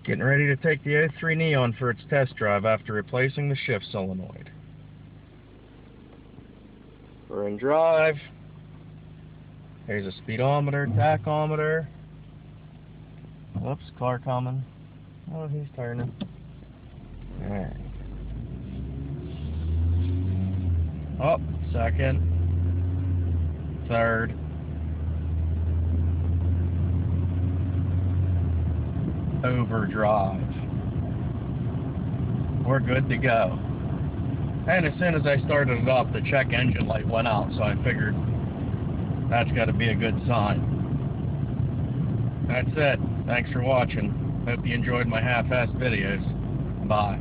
Getting ready to take the O3 Neon for its test drive after replacing the shift solenoid. We're in drive. There's a speedometer, tachometer. Whoops, car coming. Oh, he's turning. Alright. Oh, second. Third. Overdrive. We're good to go. And as soon as I started it up, the check engine light went out, so I figured that's got to be a good sign. That's it. Thanks for watching. Hope you enjoyed my half-assed videos. Bye.